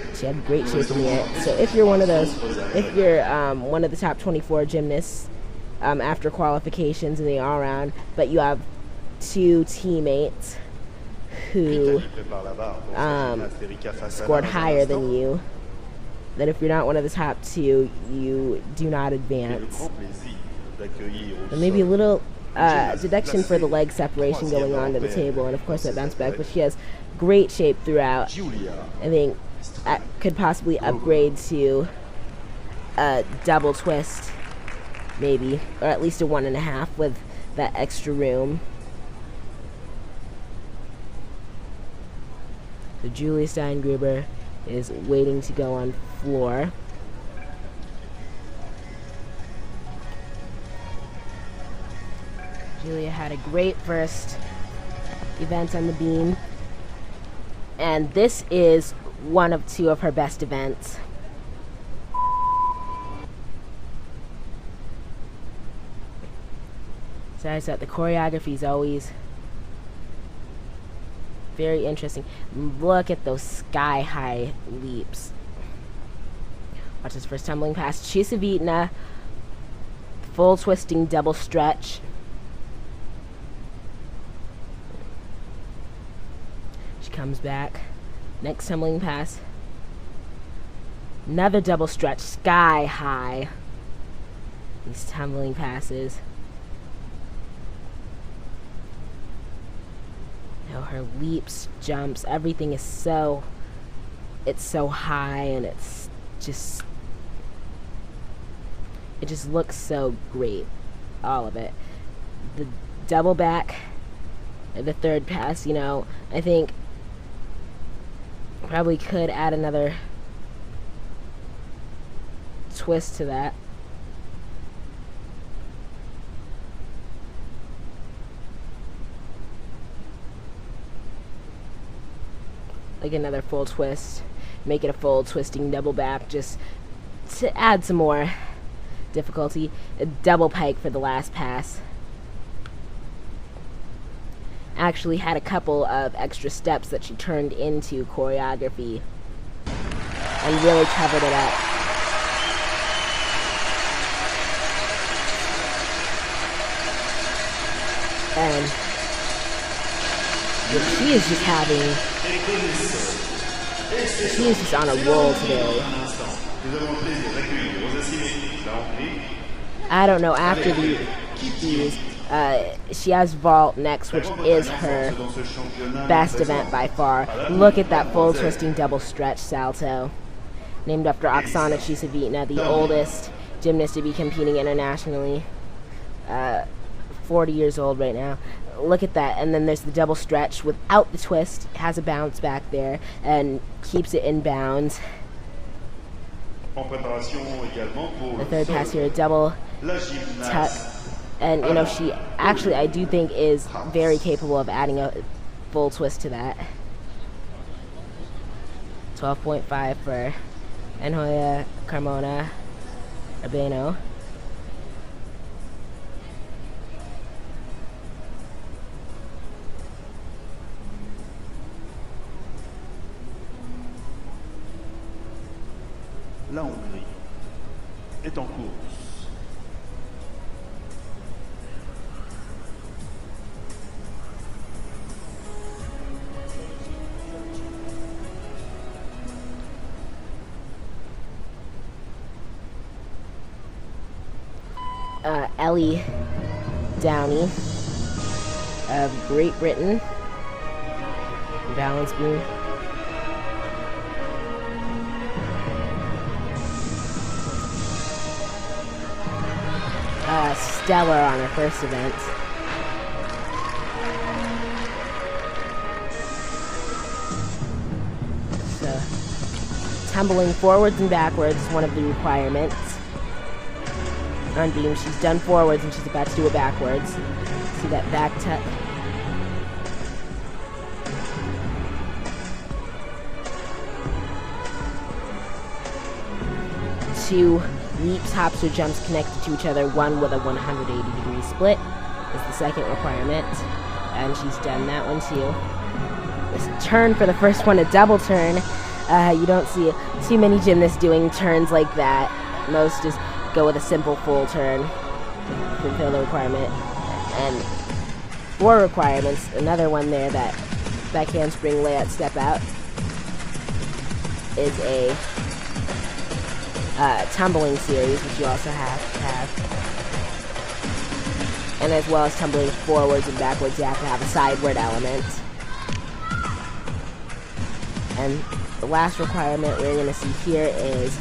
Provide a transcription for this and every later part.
She had great shape in the air. So if you're one of those, if you're one of the top 24 gymnasts after qualifications in the all-around, but you have two teammates who scored higher than you, then if you're not one of the top two, you do not advance. And maybe a little deduction for the leg separation going on to the table, and of course that bounce back, but she has great shape throughout. I think could possibly upgrade to a double twist, maybe, or at least a 1.5 with that extra room. So Julia Steingruber is waiting to go on floor. Julia had a great first event on the beam, and this is one of two of her best events. So I said the choreography is always very interesting. Look at those sky-high leaps. Watch this first tumbling pass. Chisavitna, full twisting double stretch. She comes back. Next tumbling pass. Another double stretch, sky high. These tumbling passes. You know, her leaps, jumps, everything is so, it's so high, and it just looks so great. All of it. The double back, the third pass, you know, I think probably could add another twist to that. Like another full twist. Make it a full twisting double back just to add some more difficulty. A double pike for the last pass. Actually had a couple of extra steps that she turned into choreography and really covered it up. And she is just on a roll today. I don't know, after these she has vault next, which is her best event by far. Look at that full twisting double stretch salto. Named after Oksana Chisavitna, the oldest gymnast to be competing internationally. 40 years old right now. Look at that. And then there's the double stretch without the twist. Has a bounce back there and keeps it in bounds. The third pass here, a double tuck. And, you know, she actually, I do think, is very capable of adding a full twist to that. 12.5 for Enhoya Carmona Urbano. La Hongrie est en course. Ellie Downey of Great Britain. Balance beam. Stellar on her first event. So, tumbling forwards and backwards is one of the requirements. On beam, she's done forwards and she's about to do it backwards. See that back tuck? Two leaps, hops, or jumps connected to each other, one with a 180-degree split is the second requirement. And she's done that one too. This turn for the first one, a double turn. You don't see too many gymnasts doing turns like that. Most just go with a simple full turn to fulfill the requirement. And 4 requirements, another one there, that back handspring layout step out, is a tumbling series, which you also have to have. And as well as tumbling forwards and backwards, you have to have a sideward element. And the last requirement we're going to see here is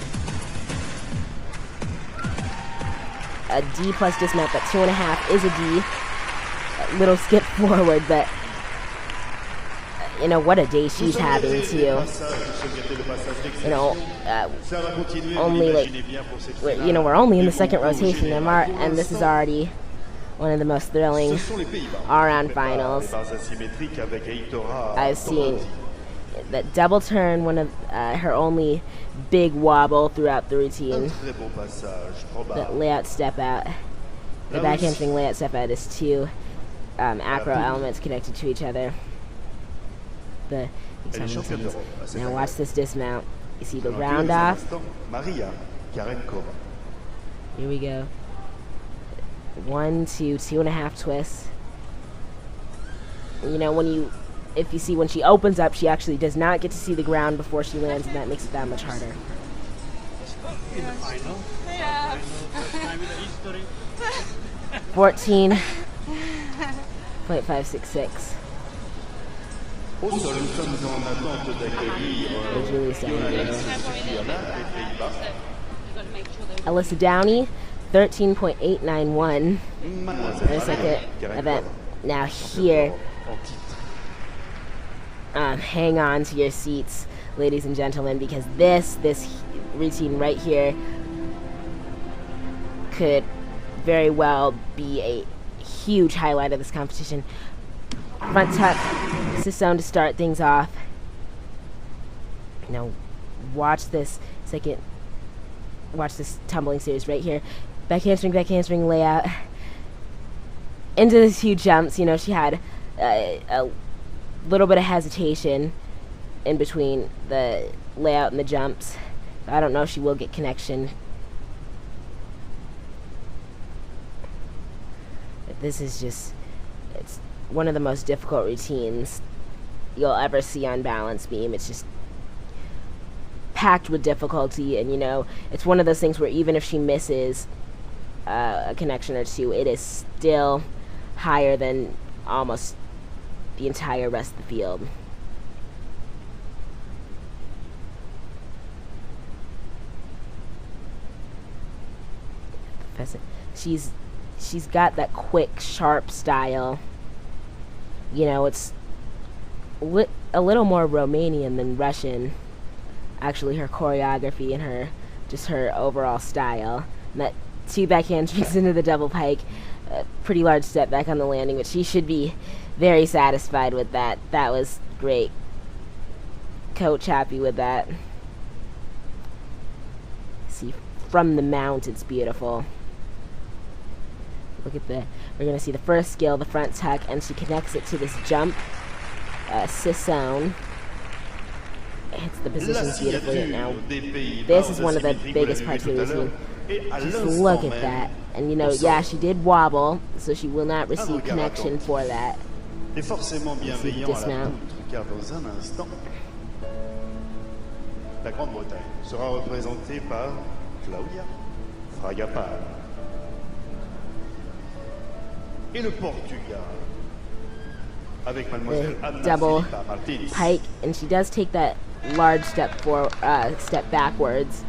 a D plus dismount, but 2.5 is a D. A little skip forward, but you know, what a day she's having too. You know, only like, we're only in the second rotation, and this is already one of the most thrilling all-around finals I've seen. That double turn, one of her only big wobble throughout the routine. That layout step out. The back handspring layout step out is 2 acro elements connected to each other. Now watch this dismount. You see the round off. Here we go. 1, 2, 2.5 twists. You know, if you see when she opens up, she actually does not get to see the ground before she lands, and that makes it that much harder. In the final. Yeah. 14.566. Alyssa Downey, 13.891. Their second event. Now here, hang on to your seats, ladies and gentlemen, because this routine right here could very well be a huge highlight of this competition. Front tuck, Sissone to start things off. Now, watch this tumbling series right here. Back handspring layout. Into these huge jumps. You know, she had a little bit of hesitation in between the layout and the jumps. I don't know if she will get connection. But this is just, it's one of the most difficult routines you'll ever see on balance beam. It's just packed with difficulty, and you know, it's one of those things where even if she misses a connection or 2, it is still higher than almost the entire rest of the field. She's got that quick, sharp style. You know, it's a little more Romanian than Russian. Actually, her choreography and her overall style. And that 2 back handsprings into the double pike, pretty large step back on the landing, but she should be very satisfied with that. That was great. Coach happy with that. See, from the mount, it's beautiful. Look at we're going to see the first skill, the front tuck, and she connects it to this jump. Sissone. Hits the positions beautifully. Now, this is one of the biggest parts of the routine. Just look at that. And you know, yeah, she did wobble, so she will not receive connection for that. Dismount. La Grande-Bretagne sera représentée par Claudia Fragapane. Et le Portugal avec Mademoiselle Anna Double Filipa Martins. pike, and she does take that large step backwards,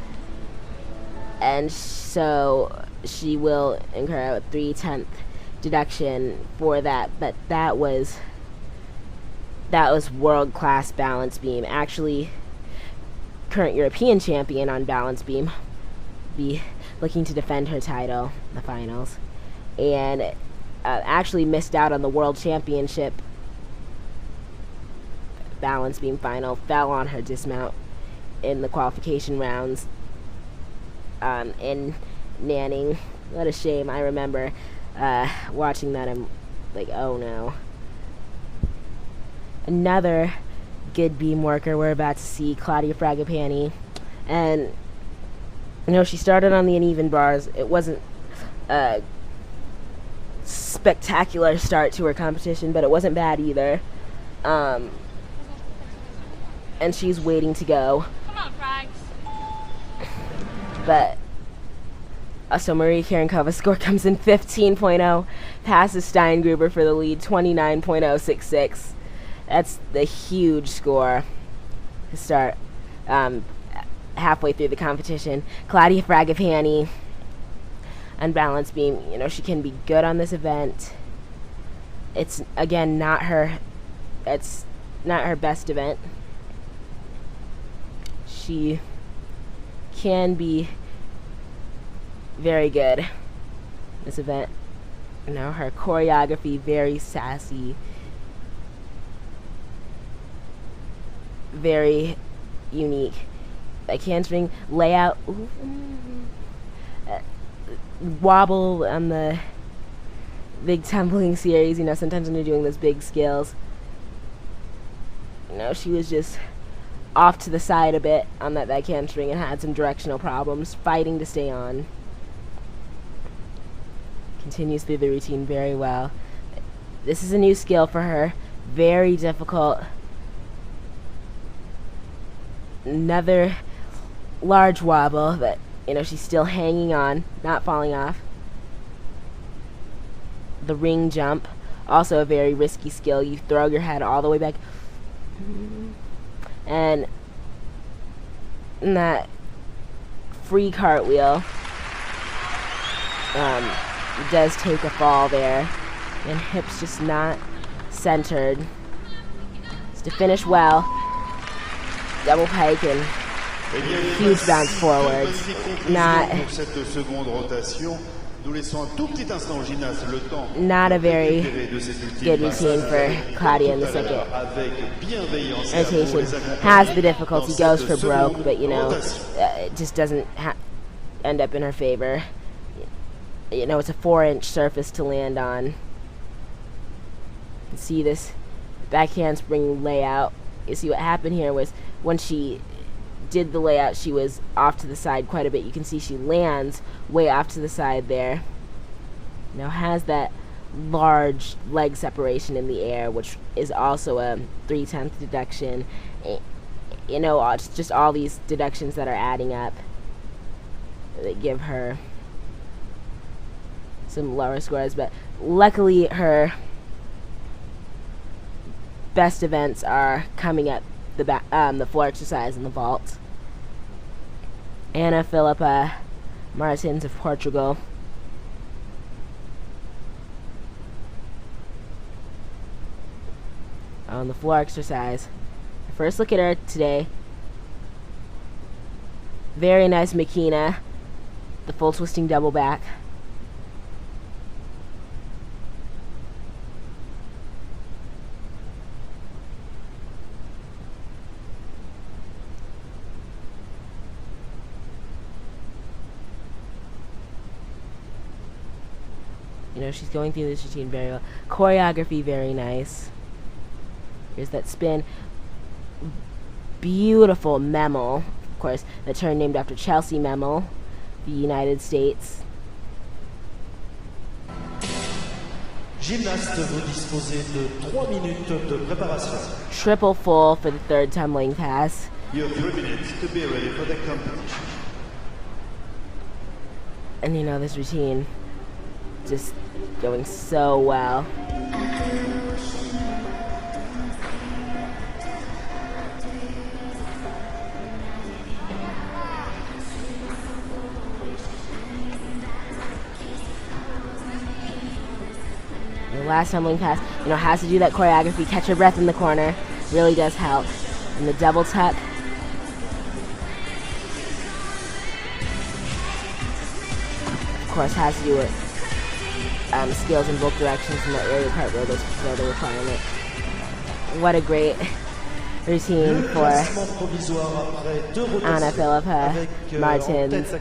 and so she will incur a 3/10 deduction for that. But that was world-class balance beam. Actually, current European champion on balance beam, be looking to defend her title in the finals, and actually missed out on the world championship balance beam final. Fell on her dismount in the qualification rounds in Nanning. What a shame. I remember watching that. I'm like, oh no. Another good beam worker we're about to see, Claudia Fragapani. And, you know, she started on the uneven bars. It wasn't a spectacular start to her competition, but it wasn't bad either. And she's waiting to go. Come on, Frags. But so Marie Karenkova's score comes in 15.0, passes Steingruber for the lead, 29.066. That's the huge score to start halfway through the competition. Claudia Fragapani, unbalanced beam. You know, she can be good on this event. It's again not her. It's not her best event. She can be very good this event. You know, her choreography very sassy, very unique. Like handspring layout, wobble on the big tumbling series. You know, sometimes when you're doing those big skills, you know, she was just off to the side a bit on that back handspring and had some directional problems, fighting to stay on. Continues through the routine very well. This is a new skill for her. Very difficult. Another large wobble that, you know, she's still hanging on, not falling off. The ring jump, also a very risky skill. You throw your head all the way back. And that free cartwheel does take a fall there, and hips just not centered. Just to finish well, double pike and huge bounce forwards. Not a very good routine for Claudia in the second rotation. Has the difficulty, goes for broke, but you know, it just doesn't end up in her favor. You know, it's a 4-inch surface to land on. You can see this back handspring layout. You see what happened here was when she did the layout, she was off to the side quite a bit. You can see she lands way off to the side there. Now has that large leg separation in the air, which is also a 3/10 deduction. You know, it's just all these deductions that are adding up that give her some lower scores, but luckily her best events are coming up the floor exercise and the vault. Ana Filipa Martins of Portugal. On the floor exercise. First look at her today. Very nice Makina. The full twisting double back. You know, she's going through this routine very well. Choreography, very nice. Here's that spin. Beautiful Memel. Of course, the turn named after Chelsea Memel, the United States. Gymnaste, vous disposez de 3 minutes de préparation. Triple full for the third tumbling pass. You have 3 minutes to be ready for the competition. And you know, this routine just going so well. The last tumbling pass, you know, has to do that choreography, catch your breath in the corner, really does help. And the double tuck. Of course, has to do it. Skills in both directions in the area cartwheel, those are the requirement. What a great routine for Ana Filipa Martins.